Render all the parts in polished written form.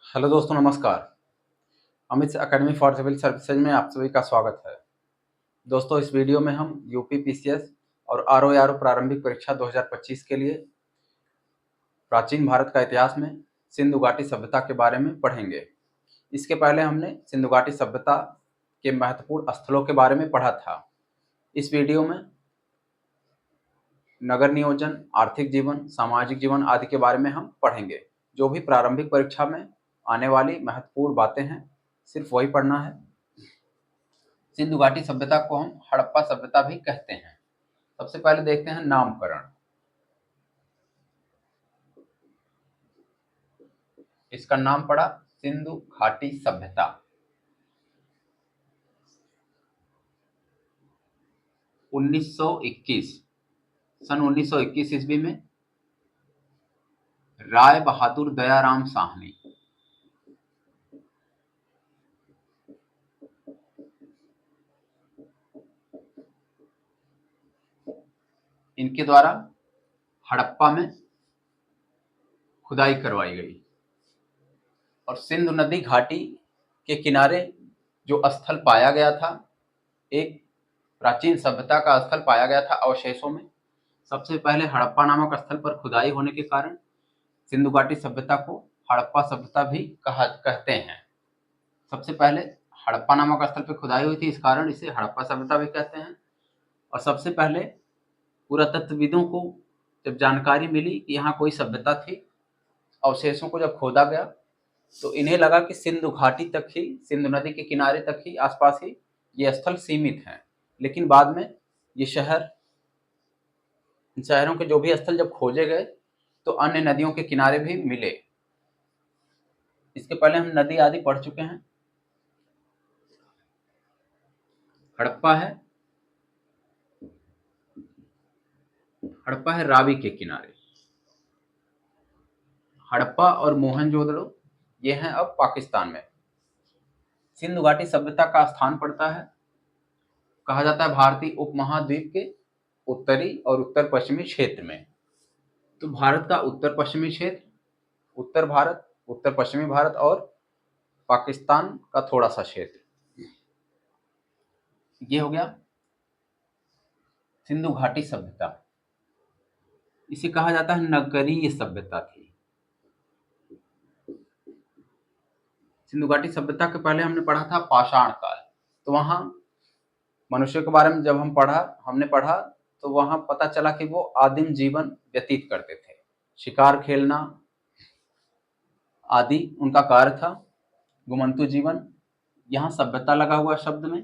Hello दोस्तों, नमस्कार। Amit academy for civil services में आप सभी का स्वागत है। दोस्तों, इस वीडियो में हम यूपी पीसीएस और आरओ प्रारंभिक परीक्षा 2025 के लिए प्राचीन भारत का इतिहास में सिंधु घाटी सभ्यता के बारे में पढ़ेंगे। इसके पहले हमने सिंधु घाटी सभ्यता के महत्वपूर्ण स्थलों के बारे में पढ़ा था। इस वीडियो में नगर नियोजन, आर्थिक जीवन, सामाजिक जीवन आदि के बारे में हम पढ़ेंगे। जो भी प्रारंभिक परीक्षा में आने वाली महत्वपूर्ण बातें हैं, सिर्फ वही पढ़ना है। सिंधु घाटी सभ्यता को हम हड़प्पा सभ्यता भी कहते हैं। सबसे पहले देखते हैं नामकरण। इसका नाम पड़ा सिंधु घाटी सभ्यता। सन 1921 ईस्वी में राय बहादुर दयाराम साहनी इनके द्वारा हड़प्पा में खुदाई करवाई गई और सिंधु नदी घाटी के किनारे जो स्थल पाया गया था, एक प्राचीन सभ्यता का स्थल पाया गया था अवशेषों में। सबसे पहले हड़प्पा नामक स्थल पर खुदाई होने के कारण सिंधु घाटी सभ्यता को हड़प्पा सभ्यता भी कहते हैं। सबसे पहले हड़प्पा नामक स्थल पर खुदाई हुई थी, इस कारण इसे हड़प्पा सभ्यता भी कहते हैं। और सबसे पहले पुरातत्वविदों को जब जानकारी मिली कि यहाँ कोई सभ्यता थी, अवशेषों को जब खोदा गया तो इन्हें लगा कि सिंधु घाटी तक ही, सिंधु नदी के किनारे तक ही, आसपास ही ये स्थल सीमित हैं। लेकिन बाद में ये शहरों के जो भी स्थल जब खोजे गए तो अन्य नदियों के किनारे भी मिले। इसके पहले हम नदी आदि पढ़ चुके हैं। हड़प्पा है रावी के किनारे। हड़प्पा और मोहनजोदड़ो ये हैं अब पाकिस्तान में। सिंधु घाटी सभ्यता का स्थान पड़ता है, कहा जाता है, भारतीय उपमहाद्वीप के उत्तरी और उत्तर पश्चिमी क्षेत्र में। तो भारत का उत्तर पश्चिमी क्षेत्र, उत्तर भारत, उत्तर पश्चिमी भारत और पाकिस्तान का थोड़ा सा क्षेत्र, ये हो गया सिंधु घाटी सभ्यता। इसे कहा जाता है नगरीय सभ्यता थी। सिंधु घाटी सभ्यता के पहले हमने पढ़ा था पाषाण काल। तो वहां मनुष्य के बारे में जब हमने पढ़ा तो वहां पता चला कि वो आदिम जीवन व्यतीत करते थे। शिकार खेलना आदि उनका कार्य था, घुमंतु जीवन। यहाँ सभ्यता लगा हुआ शब्द में।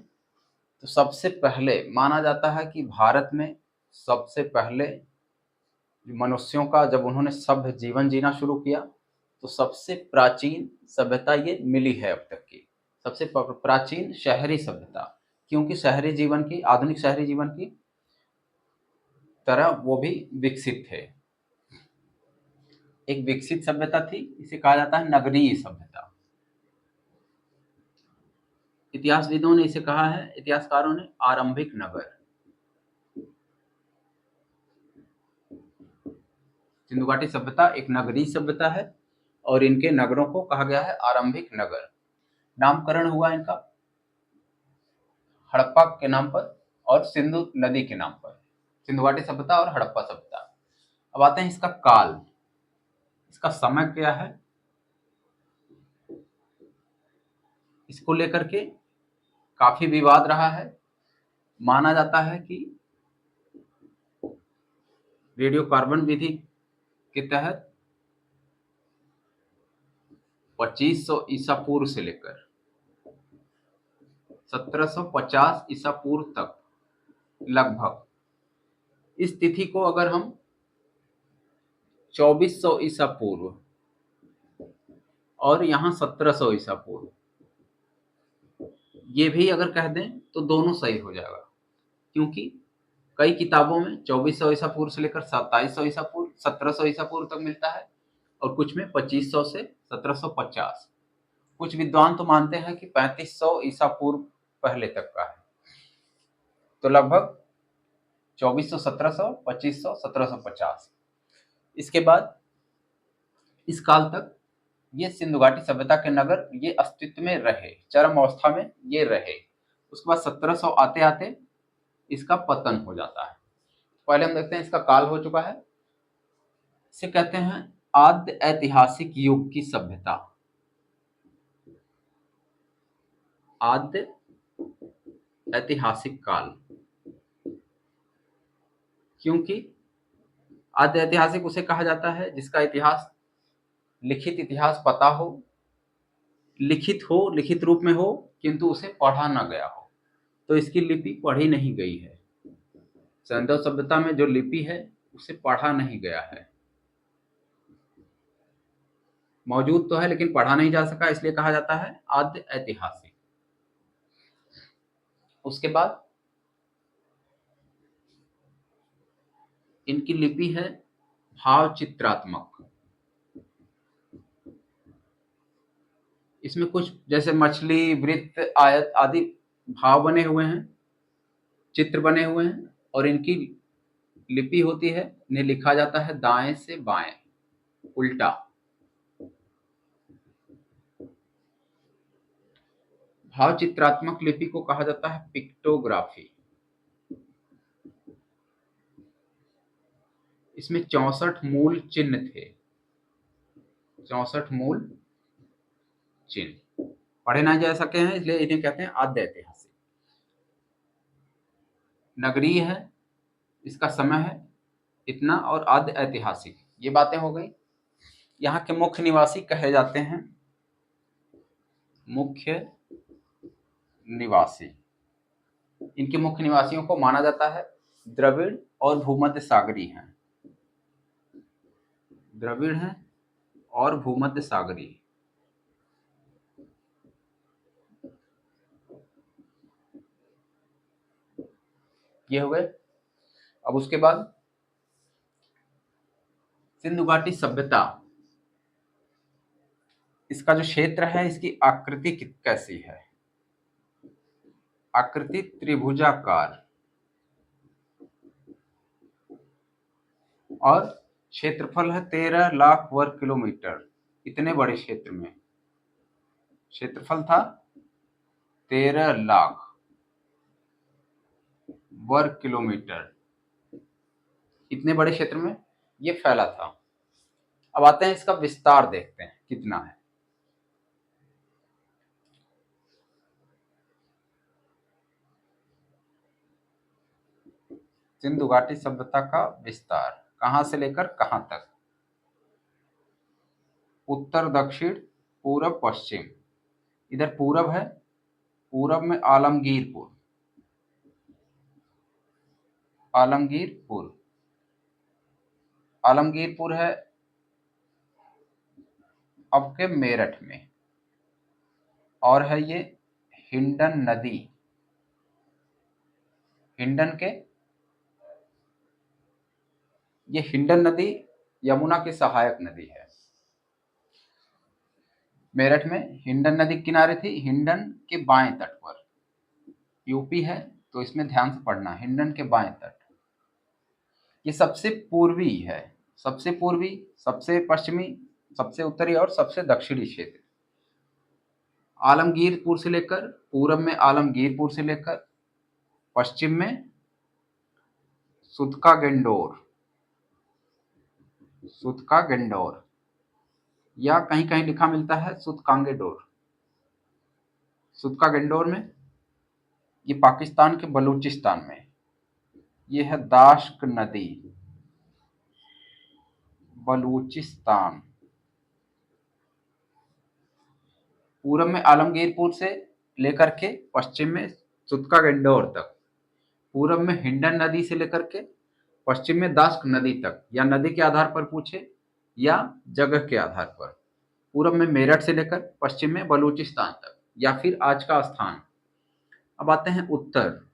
तो सबसे पहले माना जाता है कि भारत में सबसे पहले मनुष्यों का जब उन्होंने सभ्य जीवन जीना शुरू किया तो सबसे प्राचीन सभ्यता ये मिली है अब तक की, सबसे प्राचीन शहरी सभ्यता। क्योंकि शहरी जीवन की, आधुनिक शहरी जीवन की तरह वो भी विकसित थे। एक विकसित सभ्यता थी, इसे कहा जाता है नगरीय सभ्यता। इतिहासविदों ने इसे कहा है, इतिहासकारों ने, आरंभिक नगर। सिंधु घाटी सभ्यता एक नगरीय सभ्यता है और इनके नगरों को कहा गया है आरंभिक नगर। नामकरण हुआ इनका हड़प्पा के नाम पर और सिंधु नदी के नाम पर, सिंधु घाटी सभ्यता और हड़प्पा सभ्यता। अब आते हैं इसका काल, इसका समय क्या है। इसको लेकर के काफी विवाद रहा है। माना जाता है कि रेडियो कार्बन विधि के तहत 2500 ईसा पूर्व से लेकर 1750 ईसा पूर्व तक लगभग, इस तिथि को अगर हम 2400 ईसा पूर्व और यहाँ 1700 ईसा पूर्व ये भी अगर कह दें तो दोनों सही हो जाएगा। क्योंकि कई किताबों में 2400 ईसा पूर्व से लेकर 2700 ईसा पूर्व, 1700 ईसा पूर्व तक मिलता है और कुछ में 2500 से 1750। कुछ विद्वान तो मानते हैं कि 3500 ईसा पूर्व पहले तक का है। तो लगभग 2400, 1700, 2500, 1750। इसके बाद इस काल तक ये सिंधु घाटी सभ्यता के नगर ये अस्तित्व में रहे, चरम अवस्था में ये रहे। उसके बाद 1700 आते आते इसका पतन हो जाता है। पहले हम देखते हैं इसका काल हो चुका है। इसे कहते हैं आद्य ऐतिहासिक युग की सभ्यता। आद्य ऐतिहासिक काल, क्योंकि आद्य ऐतिहासिक उसे कहा जाता है जिसका इतिहास, लिखित इतिहास पता हो, लिखित रूप में हो, किंतु उसे पढ़ा ना गया हो। तो इसकी लिपि पढ़ी नहीं गई है। सैंधव सभ्यता में जो लिपि है उसे पढ़ा नहीं गया है। मौजूद तो है लेकिन पढ़ा नहीं जा सका, इसलिए कहा जाता है आद्य ऐतिहासिक। उसके बाद इनकी लिपि है भाव चित्रात्मक। इसमें कुछ जैसे मछली, वृत्त, आयत आदि भाव बने हुए हैं, चित्र बने हुए हैं, और इनकी लिपि होती है, इन्हें लिखा जाता है दाएं से बाएं, उल्टा। भाव चित्रात्मक लिपि को कहा जाता है पिक्टोग्राफी। इसमें 64 मूल चिन्ह थे, 64 मूल चिन्ह पढ़े ना जा सके हैं, इसलिए इन्हें कहते हैं आद्य ऐतिहासिक। नगरीय है, इसका समय है इतना, और आद्य ऐतिहासिक, ये बातें हो गई। यहाँ के मुख्य निवासी कहे जाते हैं मुख्य निवासी। इनके मुख्य निवासियों को माना जाता है द्रविड़ और भूमध्य सागरी हैं। द्रविड़ हैं और भूमध्य सागरी। ये हो गए। अब उसके बाद सिंधु घाटी सभ्यता, इसका जो क्षेत्र है, इसकी आकृति कैसी है? आकृति त्रिभुजाकार, और क्षेत्रफल है 13 लाख वर्ग किलोमीटर। इतने बड़े क्षेत्र में क्षेत्रफल था 13 लाख वर्ग किलोमीटर। इतने बड़े क्षेत्र में ये फैला था। अब आते हैं इसका विस्तार, देखते हैं कितना है। सिंधु घाटी सभ्यता का विस्तार कहां से लेकर कहां तक? उत्तर, दक्षिण, पूरब, पश्चिम। इधर पूरब है, पूरब में आलमगीरपुर, आलमगीरपुर, आलमगीरपुर है अब के मेरठ में। और है ये हिंडन नदी, हिंडन के, ये हिंडन नदी यमुना की सहायक नदी है। मेरठ में हिंडन नदी किनारे थी, हिंडन के बाएं तट पर। यूपी है तो इसमें ध्यान से पढ़ना, हिंडन के बाएं तट। ये सबसे पूर्वी है, सबसे पूर्वी, सबसे पश्चिमी, सबसे उत्तरी और सबसे दक्षिणी क्षेत्र। आलमगीरपुर से लेकर, पूरब में आलमगीरपुर से लेकर पश्चिम में सुतका गेंडोर, सुतका गेंडोर, या कहीं कहीं लिखा मिलता है सुतकांगेडोर। सुतका गेंडोर में ये पाकिस्तान के बलूचिस्तान में। ये है दाश्क नदी, बलूचिस्तान। पूरब में आलमगीरपुर से लेकर के पश्चिम में सुतका गेंडोर तक, पूरब में हिंडन नदी से लेकर के पश्चिम में दाश्क नदी तक, या नदी के आधार पर पूछे या जगह के आधार पर। पूरब में मेरठ से लेकर पश्चिम में बलूचिस्तान तक, या फिर आज का स्थान। अब आते हैं उत्तर,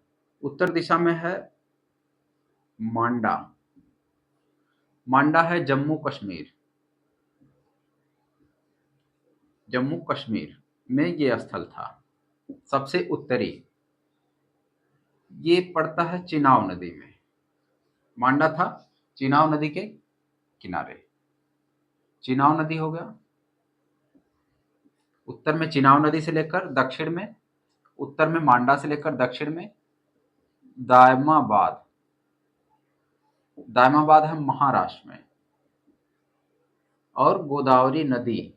उत्तर दिशा में है मांडा। मांडा है जम्मू कश्मीर, जम्मू कश्मीर में ये स्थल था सबसे उत्तरी। ये पड़ता है चिनाब नदी में। मांडा था चिनाब नदी के किनारे। चिनाब नदी हो गया, उत्तर में चिनाब नदी से लेकर दक्षिण में, उत्तर में मांडा से लेकर दक्षिण में दायमाबाद, दायमाबाद है महाराष्ट्र में, और गोदावरी नदी।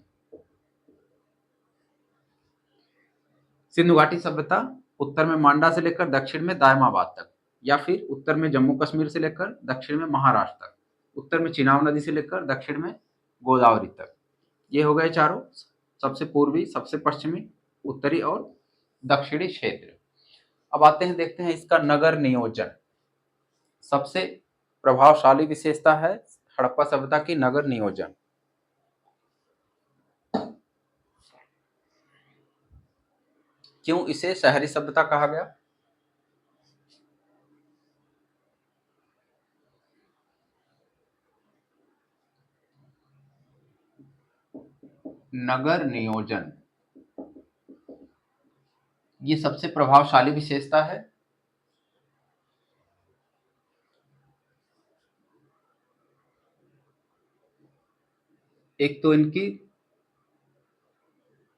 सिंधु घाटी सभ्यता उत्तर में मांडा से लेकर दक्षिण में दायमाबाद तक, या फिर उत्तर में जम्मू कश्मीर से लेकर दक्षिण में महाराष्ट्र तक, उत्तर में चिनाब नदी से लेकर दक्षिण में गोदावरी तक। ये हो गए चारों, सबसे पूर्वी, सबसे पश्चिमी, उत्तरी और दक्षिणी क्षेत्र। अब आते हैं, देखते हैं इसका नगर नियोजन। सबसे प्रभावशाली विशेषता है हड़प्पा सभ्यता की नगर नियोजन। क्यों इसे शहरी सभ्यता कहा गया? नगर नियोजन ये सबसे प्रभावशाली विशेषता है। एक तो इनकी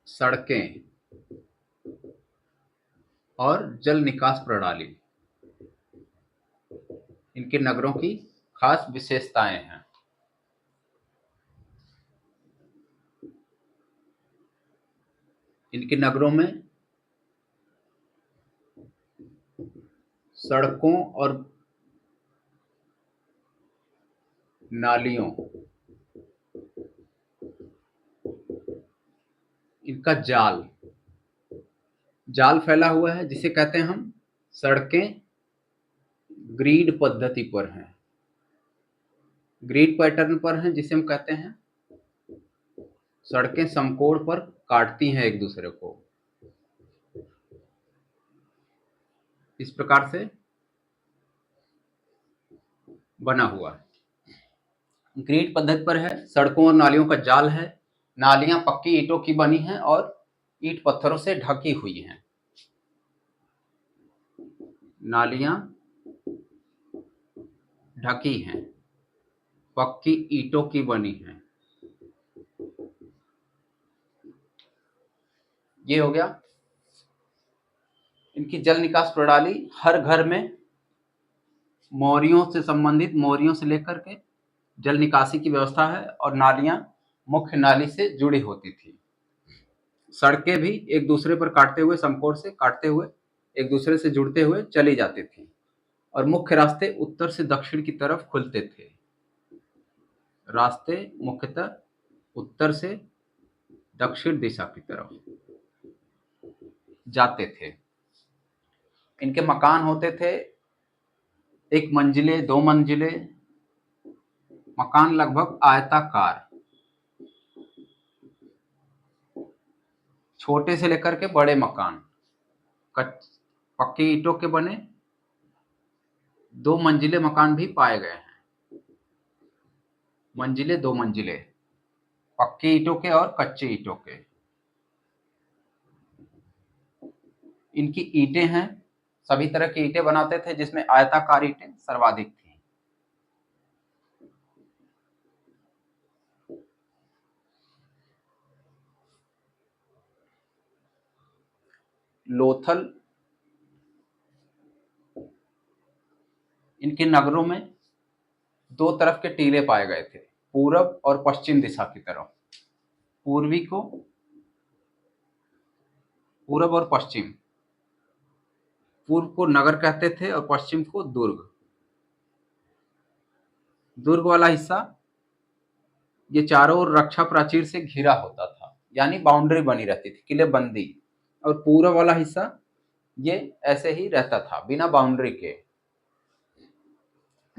सड़कें और जल निकास प्रणाली इनके नगरों की खास विशेषताएं हैं। इनके नगरों में सड़कों और नालियों, इनका जाल फैला हुआ है, जिसे कहते हैं हम सड़कें ग्रिड पद्धति पर हैं, ग्रिड पैटर्न पर हैं, जिसे हम कहते हैं सड़कें समकोण पर काटती हैं एक दूसरे को। इस प्रकार से बना हुआ है, ग्रिड पद्धति पर है, सड़कों और नालियों का जाल है, नालियां पक्की ईंटों की बनी हैं और ईंट पत्थरों से ढकी हुई हैं। नालियां ढकी हैं, पक्की ईंटों की बनी हैं। ये हो गया। इनकी जल निकास प्रणाली, हर घर में मोरियों से संबंधित, मोरियों से लेकर के जल निकासी की व्यवस्था है, और नालियां मुख्य नाली से जुड़ी होती थी। सड़कें भी एक दूसरे पर काटते हुए, समकोण से काटते हुए एक दूसरे से जुड़ते हुए चली जाती थी, और मुख्य रास्ते उत्तर से दक्षिण की तरफ खुलते थे। रास्ते मुख्यतः उत्तर से दक्षिण दिशा की तरफ जाते थे। इनके मकान होते थे 1 मंजिले, 2 मंजिले, मकान लगभग आयताकार, छोटे से लेकर के बड़े मकान, पक्की ईंटों के बने 2 मंजिले मकान भी पाए गए हैं। मंजिले, 2 मंजिले, पक्की ईंटों के और कच्चे ईंटों के। इनकी ईंटें हैं, सभी तरह की ईंटें बनाते थे, जिसमें आयताकार ईंटें सर्वाधिक थी। लोथल, इनके नगरों में 2 तरफ के टीले पाए गए थे, पूरब और पश्चिम दिशा की तरफ। पूर्वी को पूरब और पश्चिम, पूर्व को नगर कहते थे और पश्चिम को दुर्ग। दुर्ग वाला हिस्सा ये चारों ओर रक्षा प्राचीर से घिरा होता था, यानी बाउंड्री बनी रहती थी, किलेबंदी। और पूरब वाला हिस्सा ये ऐसे ही रहता था बिना बाउंड्री के,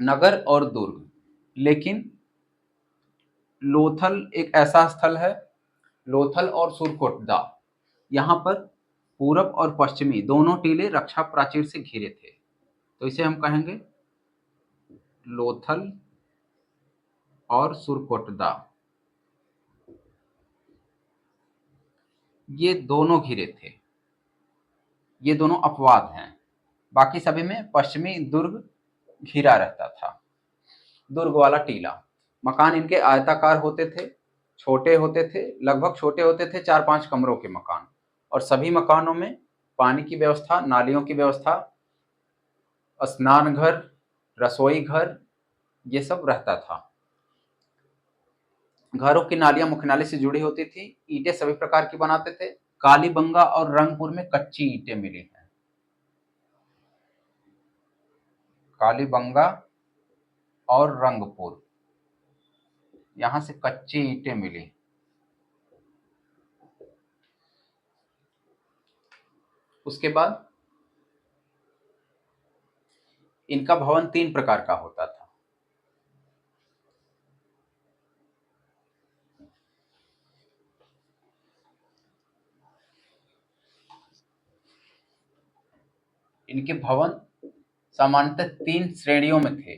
नगर और दुर्ग। लेकिन लोथल एक ऐसा स्थल है, लोथल और सुरकोटदा, यहाँ पर पूरब और पश्चिमी दोनों टीले रक्षा प्राचीर से घिरे थे, तो इसे हम कहेंगे लोथल और सुरकोटदा। ये दोनों घिरे थे, ये दोनों अपवाद हैं, बाकी सभी में पश्चिमी दुर्ग घिरा रहता था। दुर्ग वाला टीला, मकान इनके आयताकार होते थे, छोटे होते थे, लगभग छोटे होते थे 4-5 कमरों के मकान, और सभी मकानों में पानी की व्यवस्था, नालियों की व्यवस्था, स्नान घर, रसोई घर, ये सब रहता था। घरों की नालियां मुख्य से जुड़ी होती थी। ईंटें सभी प्रकार की बनाते थे। कालीबंगा और रंगपुर में कच्ची ईंटें मिली हैं। कालीबंगा और रंगपुर, यहां से कच्ची ईंटें मिली। उसके बाद इनका भवन 3 प्रकार का होता था। इनके भवन सामान्यतः 3 श्रेणियों में थे।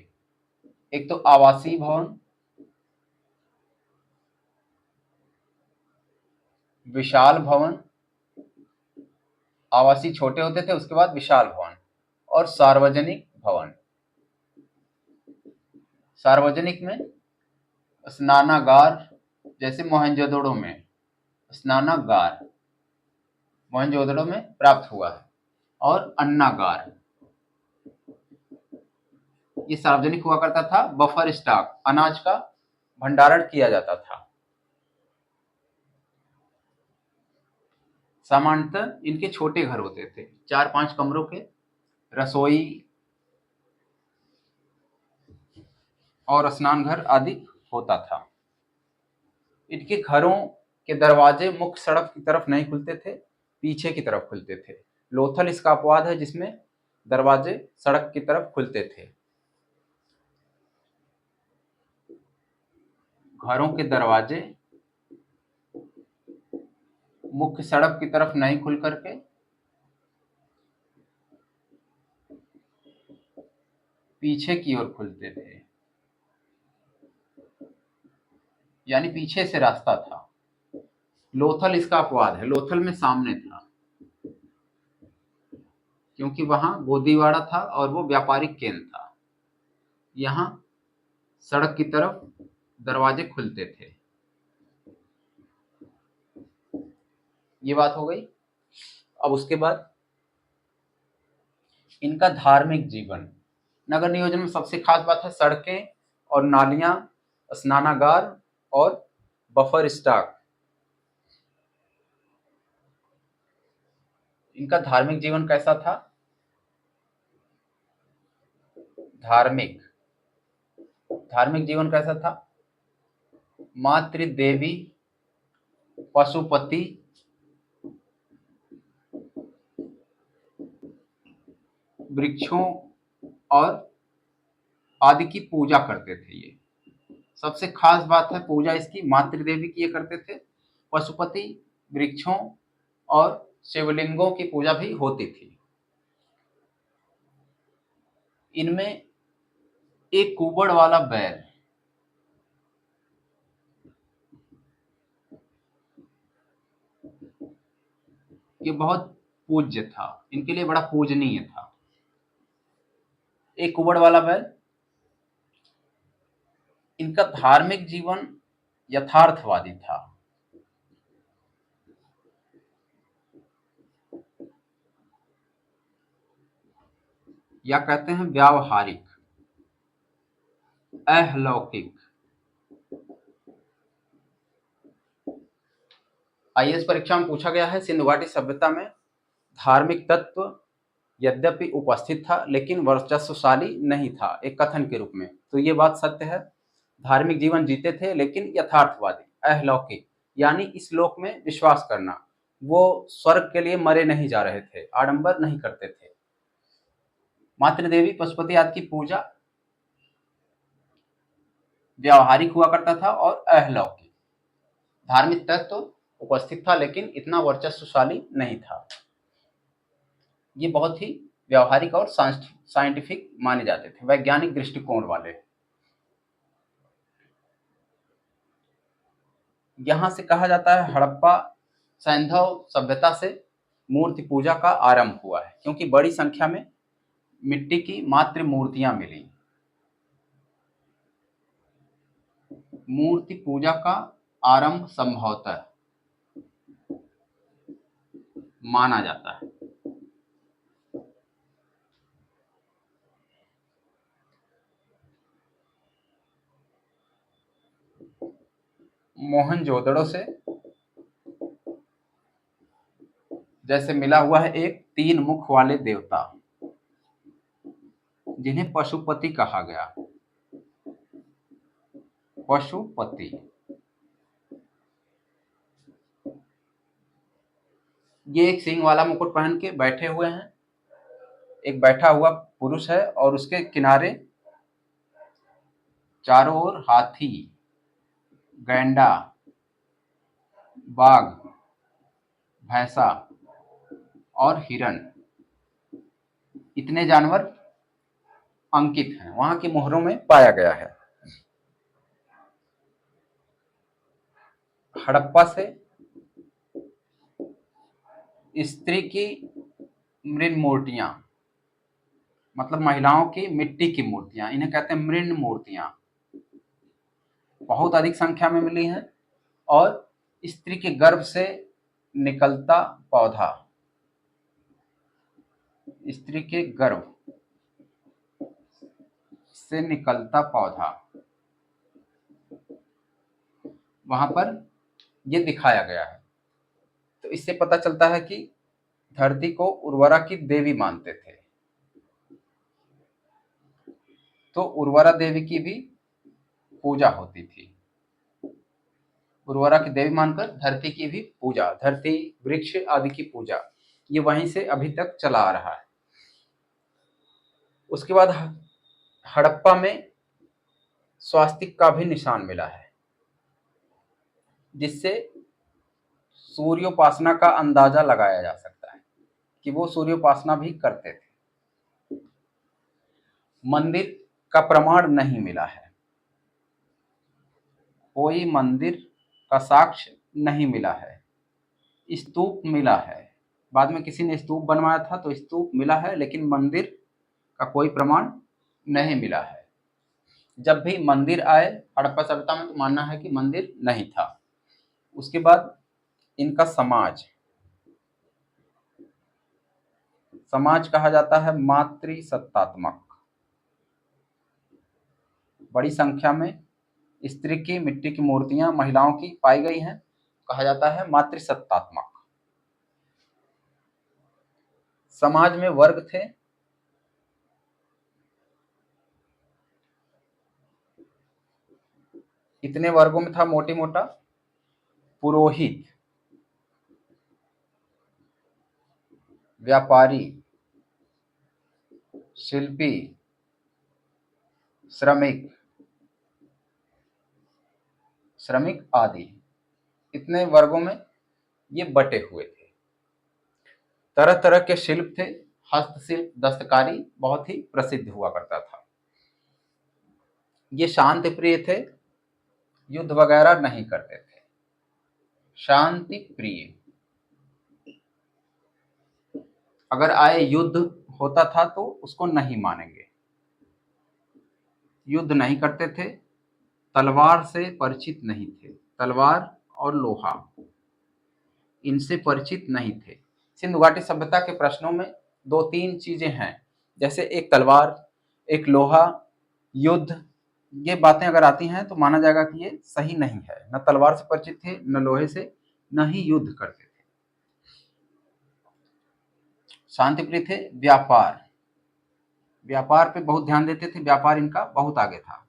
एक तो आवासीय भवन, विशाल भवन, आवासीय छोटे होते थे, उसके बाद विशाल भवन, और सार्वजनिक भवन। सार्वजनिक में स्नानागार, जैसे मोहनजोदड़ो में स्नानागार मोहनजोदड़ो में प्राप्त हुआ है, और अन्नागार, ये सार्वजनिक हुआ करता था। बफर स्टॉक, अनाज का भंडारण किया जाता था। सामान्यतः इनके छोटे घर होते थे, 4-5 कमरों के, रसोई और स्नान घर आदि होता था। इनके घरों के दरवाजे मुख्य सड़क की तरफ नहीं खुलते थे, पीछे की तरफ खुलते थे। लोथल इसका अपवाद है जिसमें दरवाजे सड़क की तरफ खुलते थे। घरों के दरवाजे मुख्य सड़क की तरफ नहीं खुल करके पीछे की ओर खुलते थे, यानी पीछे से रास्ता था। लोथल इसका अपवाद है, लोथल में सामने था, क्योंकि वहां गोदीवाड़ा था और वो व्यापारिक केंद्र था। यहां सड़क की तरफ दरवाजे खुलते थे। ये बात हो गई। अब उसके बाद इनका धार्मिक जीवन। नगर नियोजन में सबसे खास बात है सड़कें और नालियां, स्नानागार और बफर स्टॉक। इनका धार्मिक जीवन कैसा था? धार्मिक धार्मिक जीवन कैसा था? मातृदेवी, पशुपति, वृक्षों और आदि की पूजा करते थे। ये सबसे खास बात है, पूजा इसकी मातृदेवी की ये करते थे। पशुपति, वृक्षों और शिवलिंगों की पूजा भी होती थी। इनमें एक कुबड़ वाला बैल, ये बहुत पूज्य था, इनके लिए बड़ा पूजनीय था। एक कुबड़ वाला बैल। इनका धार्मिक जीवन यथार्थवादी था। या कहते हैं व्यावहारिक, अलौकिक। आईएएस परीक्षा में पूछा गया है, सिंधु घाटी सभ्यता में धार्मिक तत्व यद्यपि उपस्थित था लेकिन वर्चस्वशाली नहीं था, एक कथन के रूप में। तो ये बात सत्य है। धार्मिक जीवन जीते थे लेकिन यथार्थवादी, अलौकिक, यानी इस लोक में विश्वास करना। वो स्वर्ग के लिए मरे नहीं जा रहे थे, आडंबर नहीं करते थे। मातृदेवी, पशुपति आदि की पूजा व्यावहारिक हुआ करता था और अलौकिक। धार्मिक तत्व उपस्थित था लेकिन इतना वर्चस्वशाली नहीं था। ये बहुत ही व्यावहारिक और साइंटिफिक माने जाते थे, वैज्ञानिक दृष्टिकोण वाले। यहां से कहा जाता है हड़प्पा सैंधव सभ्यता से मूर्ति पूजा का आरंभ हुआ है, क्योंकि बड़ी संख्या में मिट्टी की मातृ मूर्तियां मिली। मूर्ति पूजा का आरंभ संभवतः माना जाता है। मोहनजोदड़ो से जैसे मिला हुआ है एक 3 मुख वाले देवता, जिन्हें पशुपति कहा गया। पशुपति, ये एक सींग वाला मुकुट पहन के बैठे हुए हैं। एक बैठा हुआ पुरुष है और उसके किनारे चारों ओर हाथी, गैंडा, बाघ, भैंसा और हिरण, इतने जानवर अंकित हैं, वहां की मोहरों में पाया गया है। हड़प्पा से स्त्री की मृण मूर्तियां, मतलब महिलाओं की मिट्टी की मूर्तियां, इन्हें कहते हैं मृण मूर्तियां, बहुत अधिक संख्या में मिली हैं। और स्त्री के गर्भ से निकलता पौधा, स्त्री के गर्भ से निकलता पौधा, वहां पर ये दिखाया गया है। तो इससे पता चलता है कि धरती को उर्वरा की देवी मानते थे। तो उर्वरा देवी की भी पूजा होती थी। उर्वरा की देवी मानकर धरती की भी पूजा, धरती वृक्ष आदि की पूजा, ये वहीं से अभी तक चला आ रहा है। उसके बाद हड़प्पा में स्वास्तिक का भी निशान मिला है, जिससे सूर्योपासना का अंदाजा लगाया जा सकता है कि वो सूर्योपासना भी करते थे। मंदिर का प्रमाण नहीं मिला है, कोई मंदिर का साक्ष्य नहीं मिला है। स्तूप मिला है, बाद में किसी ने स्तूप बनवाया था तो स्तूप मिला है, लेकिन मंदिर का कोई प्रमाण नहीं मिला है। जब भी मंदिर आए हड़प्पा सभ्यता में तो मानना है कि मंदिर नहीं था। उसके बाद इनका समाज, समाज कहा जाता है मातृसत्तात्मक। बड़ी संख्या में स्त्री की मिट्टी की मूर्तियां महिलाओं की पाई गई हैं, कहा जाता है मातृसत्तात्मक। समाज में वर्ग थे, इतने वर्गों में था मोटी मोटा पुरोहित, व्यापारी, शिल्पी, श्रमिक, श्रमिक आदि, इतने वर्गों में ये बटे हुए थे। तरह तरह के शिल्प थे, हस्तशिल्प, दस्तकारी बहुत ही प्रसिद्ध हुआ करता था। ये शांति प्रिय थे, युद्ध वगैरह नहीं करते थे, शांति प्रिय। अगर आए युद्ध होता था तो उसको नहीं मानेंगे, युद्ध नहीं करते थे, तलवार से परिचित नहीं थे, तलवार और लोहा इनसे परिचित नहीं थे। सिंधु घाटी सभ्यता के प्रश्नों में 2-3 चीजें हैं, जैसे एक तलवार, एक लोहा, युद्ध, ये बातें अगर आती हैं तो माना जाएगा कि ये सही नहीं है। न तलवार से परिचित थे, न लोहे से, न ही युद्ध करते थे। शांतिप्रिय थे, व्यापार, व्यापार पे बहुत ध्यान देते थे, व्यापार इनका बहुत आगे था,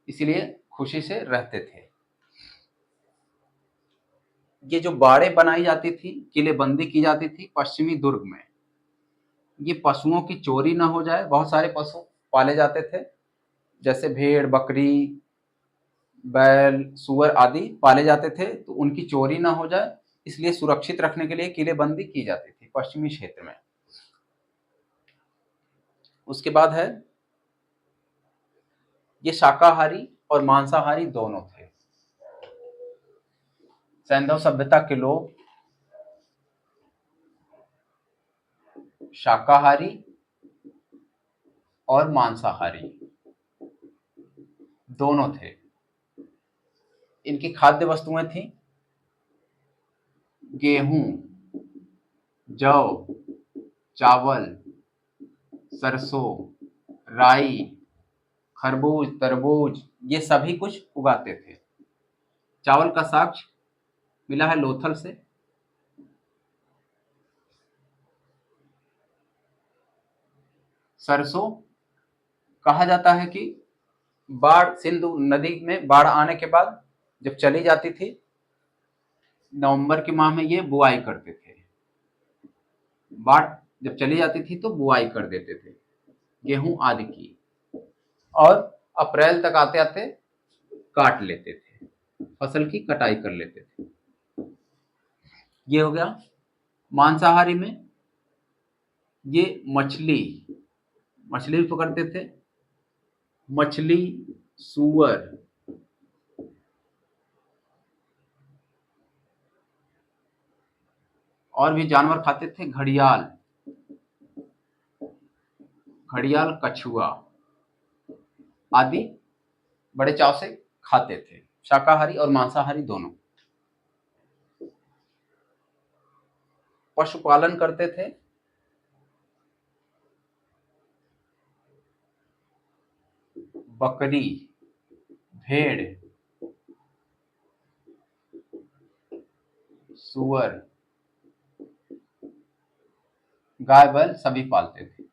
इसीलिए खुशी से रहते थे। ये जो बाड़े बनाई जाती थी, किलेबंदी की जाती थी पश्चिमी दुर्ग में, ये पशुओं की चोरी ना हो जाए, बहुत सारे पशु पाले जाते थे, जैसे भेड़, बकरी, बैल, सुअर आदि पाले जाते थे, तो उनकी चोरी ना हो जाए, इसलिए सुरक्षित रखने के लिए किलेबंदी की जाती थी पश्चिमी क्षेत्र में। उसके बाद है, ये शाकाहारी और मांसाहारी दोनों थे। सैंधव सभ्यता के लोग शाकाहारी और मांसाहारी दोनों थे। इनकी खाद्य वस्तुएं थी गेहूं, जौ, चावल, सरसों, राई, खरबूज, तरबूज, ये सभी कुछ उगाते थे। चावल का साक्ष्य मिला है लोथल से। सरसों कहा जाता है कि बाढ़, सिंधु नदी में बाढ़ आने के बाद जब चली जाती थी, नवंबर के माह में ये बुआई करते थे। बाढ़ जब चली जाती थी तो बुआई कर देते थे गेहूं आदि की, और अप्रैल तक आते आते काट लेते थे, फसल की कटाई कर लेते थे। ये हो गया। मांसाहारी में ये मछली भी पकड़ते थे, मछली, सूअर, और भी जानवर खाते थे, घड़ियाल, कछुआ आदि बड़े चाव से खाते थे, शाकाहारी और मांसाहारी दोनों। पशुपालन करते थे, बकरी, भेड़, सूअर, गाय, बैल सभी पालते थे।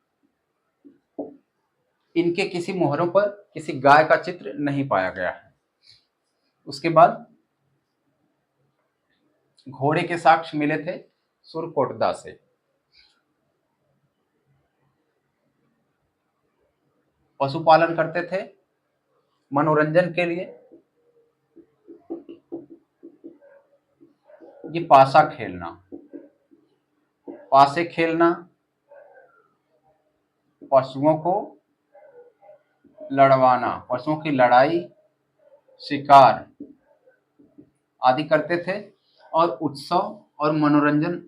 इनके किसी मोहरों पर किसी गाय का चित्र नहीं पाया गया है। उसके बाद घोड़े के साक्ष्य मिले थे सुरकोटदा से। पशुपालन करते थे मनोरंजन के लिए, ये पासा खेलना, पासे खेलना, पशुओं को लड़वाना, पशुओं की लड़ाई, शिकार आदि करते थे, और उत्सव और मनोरंजन,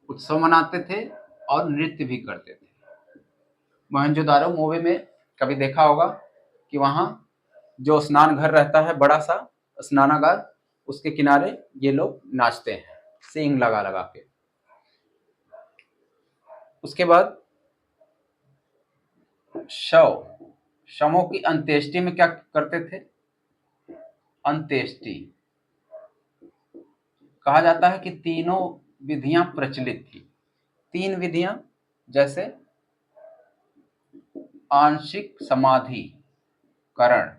उत्सव मनाते थे और नृत्य भी करते थे। मोहनजोदारो मूवी में कभी देखा होगा कि वहां जो स्नान घर रहता है, बड़ा सा स्नानागार, उसके किनारे ये लोग नाचते हैं सींग लगा लगा के। उसके बाद शवों की अंत्येष्टि में क्या करते थे? अंत्येष्टि कहा जाता है कि तीनों विधियां प्रचलित थी। 3 विधियां, जैसे आंशिक समाधिकरण,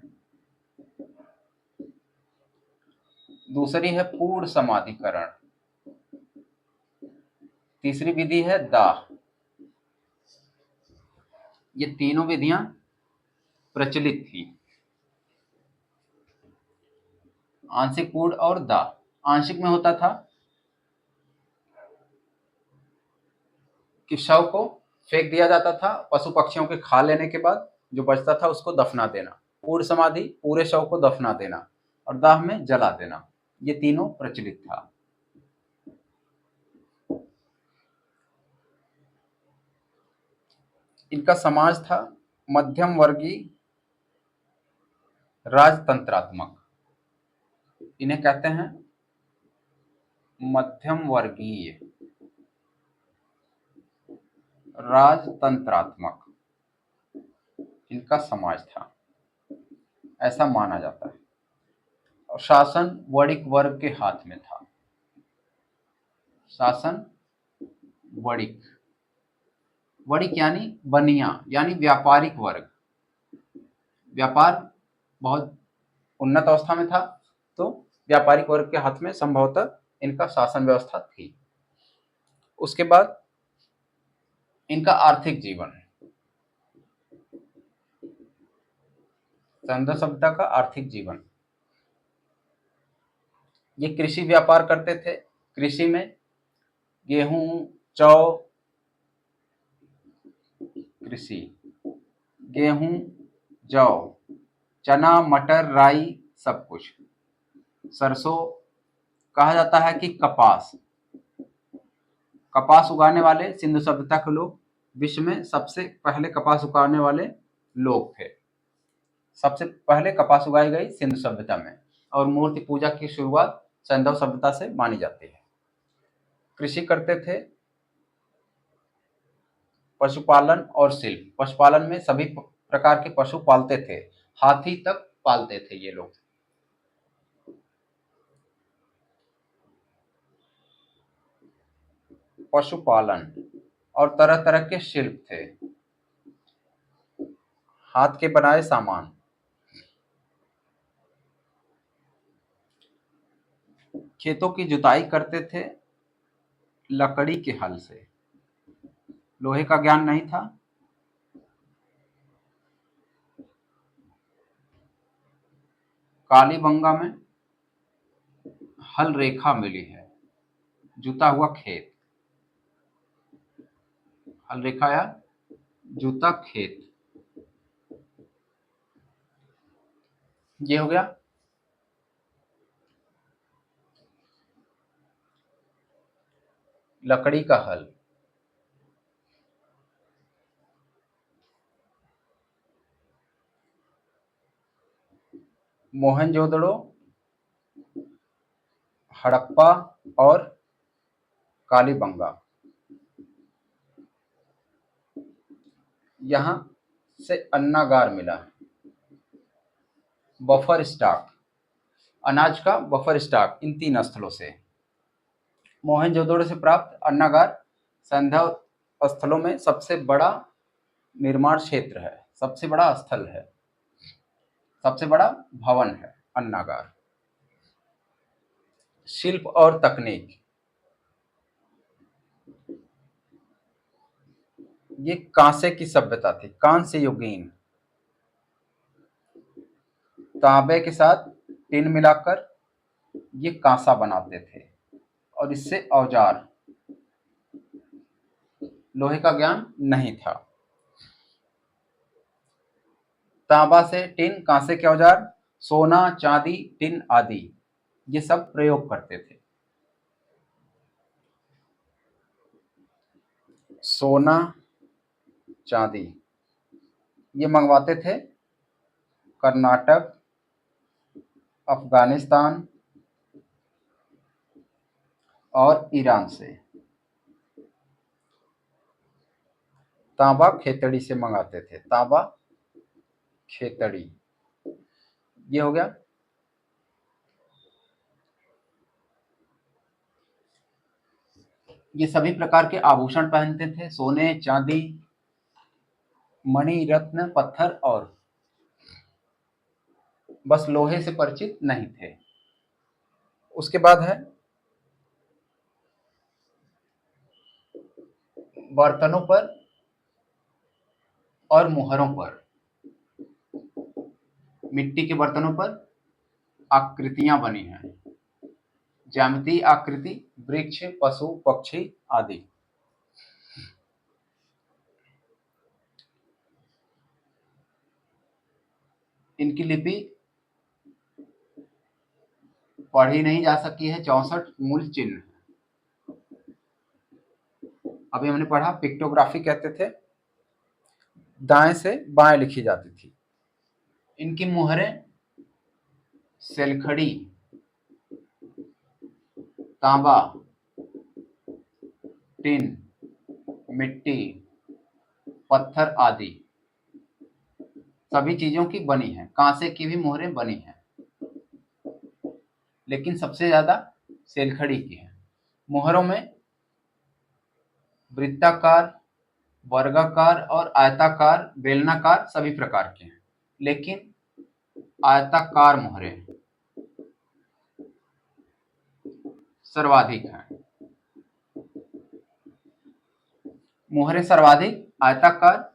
दूसरी है पूर्ण समाधिकरण, तीसरी विधि है दाह। ये तीनों विधियां प्रचलित थी, आंशिक, पूर्ण और दाह। आंशिक में होता था कि शव को फेंक दिया जाता था, पशु पक्षियों के खा लेने के बाद जो बचता था उसको दफना देना। पूर्ण समाधि, पूरे शव को दफना देना, और दाह में जला देना। ये तीनों प्रचलित था। इनका समाज था मध्यम वर्गीय राजतंत्रात्मक। इन्हें कहते हैं मध्यम वर्गीय राजतंत्रात्मक, इनका समाज था, ऐसा माना जाता है। और शासन वणिक वर्ग के हाथ में था। शासन वणिक, वणिक यानी बनिया, यानी व्यापारिक वर्ग। व्यापार बहुत उन्नत अवस्था में था, तो व्यापारिक वर्ग के हाथ में संभवतः इनका शासन व्यवस्था थी। उसके बाद इनका आर्थिक जीवन, संघ सभ्यता का आर्थिक जीवन, ये कृषि व्यापार करते थे। कृषि में गेहूं, जौ, कृषि, गेहूं, जौ, चना, मटर, राई, सब कुछ। सरसों, कहा जाता है कि कपास उगाने वाले सिंधु सभ्यता के लोग विश्व में सबसे पहले कपास उगाने वाले लोग थे। सबसे पहले कपास उगाई गई सिंधु सभ्यता में, और मूर्ति पूजा की शुरुआत सैंधव सभ्यता से मानी जाती है। कृषि करते थे, पशुपालन और शिल्प। पशुपालन में सभी प्रकार के पशु पालते थे, हाथी तक पालते थे ये लोग। पशुपालन और तरह तरह के शिल्प थे, हाथ के बनाए सामान। खेतों की जुताई करते थे लकड़ी के हल से, लोहे का ज्ञान नहीं था। कालीबंगा में हल रेखा मिली है, जुता हुआ खेत। हल रेखा या जूता खेत, ये हो गया। लकड़ी का हल। मोहनजोदड़ो, हड़प्पा और कालीबंगा, यहां से अन्नागार मिला है। बफर स्टॉक, अनाज का बफर स्टॉक इन 3 स्थलों से। मोहनजोदड़ो से प्राप्त अन्नागार सैंधव स्थलों में सबसे बड़ा निर्माण क्षेत्र है, सबसे बड़ा स्थल है, सबसे बड़ा भवन है अन्नागार। शिल्प और तकनीक, ये कांसे की सभ्यता थी, कांस्य युगीन। तांबे के साथ टिन मिलाकर ये कांसा बनाते थे, और इससे औजार। लोहे का ज्ञान नहीं था। तांबा से टिन, कांसे के औजार, सोना, चांदी, टिन आदि, ये सब प्रयोग करते थे। सोना, चांदी ये मंगवाते थे कर्नाटक, अफगानिस्तान और ईरान से। तांबा खेतड़ी से मंगाते थे, तांबा खेतड़ी, ये हो गया। ये सभी प्रकार के आभूषण पहनते थे, सोने, चांदी, मणि, रत्न, पत्थर, और बस लोहे से परिचित नहीं थे। उसके बाद है बर्तनों पर और मुहरों पर। मिट्टी के बर्तनों पर आकृतियां बनी हैं, ज्यामितीय आकृति, वृक्ष, पशु, पक्षी आदि। इनकी लिपि पढ़ी नहीं जा सकी है, 64 मूल चिन्ह। अभी हमने पढ़ा पिक्टोग्राफी कहते थे, दाएं से बाएं लिखी जाती थी। इनकी मुहरें सेलखड़ी, तांबा, टिन, मिट्टी, पत्थर आदि सभी चीजों की बनी है। कांसे की भी मुहरें बनी हैं, लेकिन सबसे ज्यादा सेलखड़ी की है। मुहरों में वृत्ताकार, वर्गाकार और आयताकार, बेलनाकार सभी प्रकार के हैं, लेकिन आयताकार मुहरें सर्वाधिक हैं। मुहरें सर्वाधिक आयताकार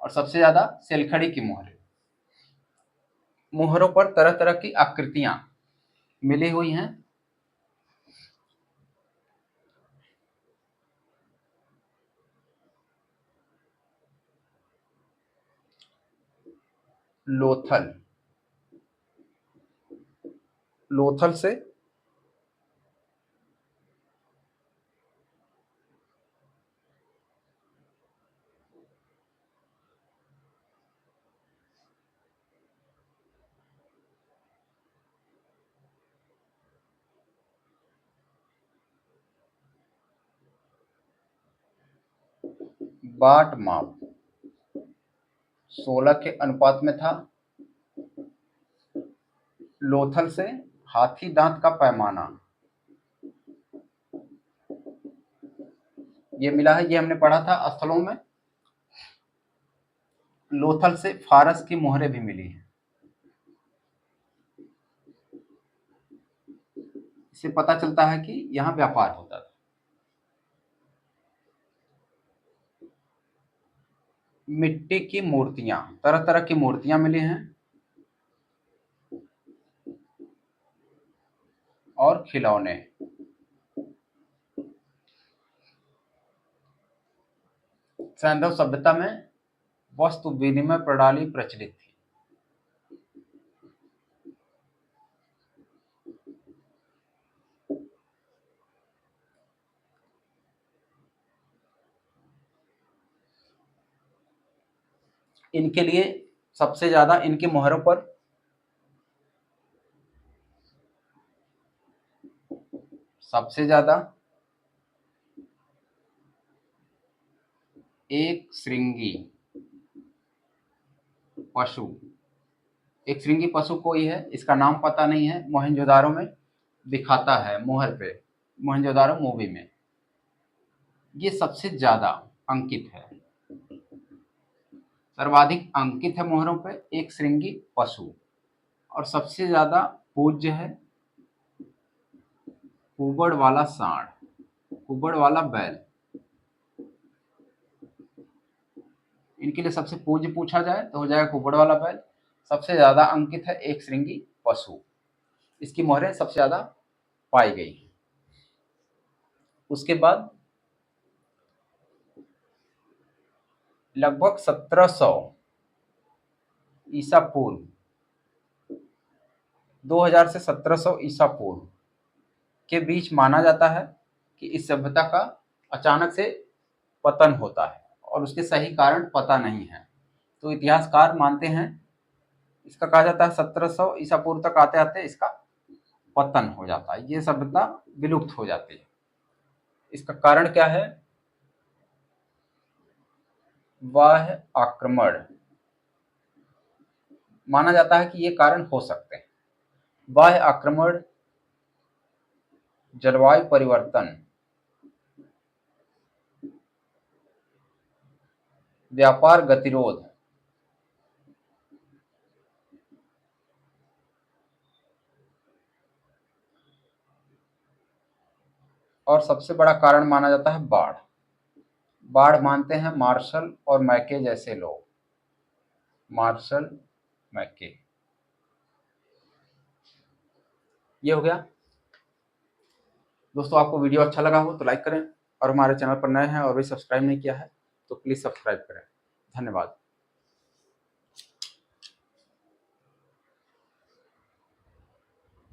और सबसे ज्यादा सेलखड़ी की मुहरें। मुहरों पर तरह तरह की आकृतियां मिली हुई हैं। लोथल, लोथल से बाट माप 16 के अनुपात में था। लोथल से हाथी दांत का पैमाना ये मिला है, ये हमने पढ़ा था स्थलों में। लोथल से फारस की मोहरें भी मिली हैं। इससे पता चलता है कि यहाँ व्यापार होता था। मिट्टी की मूर्तियां, तरह तरह की मूर्तियां मिली हैं और खिलौने। सैंधव सभ्यता में वस्तु विनिमय प्रणाली प्रचलित थी। इनके लिए सबसे ज्यादा इनकी मोहरों पर सबसे ज्यादा एक श्रृंगी पशु, एक श्रृंगी पशु कोई है, इसका नाम पता नहीं है, मोहनजोदारो में दिखाता है मोहर पे, मोहनजोदारो मूवी में। ये सबसे ज्यादा अंकित है, सर्वाधिक अंकित है मोहरों पे एक श्रृंगी पशु। और सबसे ज्यादा पूज्य है कुबड़ वाला सांड, कुबड़ वाला बैल। इनके लिए सबसे पूज्य पूछा जाए तो हो जाएगा कुबड़ वाला बैल। सबसे ज्यादा अंकित है एक श्रृंगी पशु, इसकी मोहरें सबसे ज्यादा पाई गई। उसके बाद लगभग 1700 ईसा पूर्व, 2000 से 1700 ईसा पूर्व के बीच माना जाता है कि इस सभ्यता का अचानक से पतन होता है और उसके सही कारण पता नहीं है। तो इतिहासकार मानते हैं, इसका कहा जाता है 1700 ईसा पूर्व तक आते आते इसका पतन हो जाता है, ये सभ्यता विलुप्त हो जाती है। इसका कारण क्या है? बाह्य आक्रमण माना जाता है कि ये कारण हो सकते हैं। बाह्य आक्रमण, जलवायु परिवर्तन, व्यापार गतिरोध, और सबसे बड़ा कारण माना जाता है बाढ़। बाढ़ मानते हैं मार्शल और मैके जैसे लोग, मार्शल मैके। ये हो गया। दोस्तों आपको वीडियो अच्छा लगा हो तो लाइक करें, और हमारे चैनल पर नए हैं और भी सब्सक्राइब नहीं किया है तो प्लीज सब्सक्राइब करें। धन्यवाद।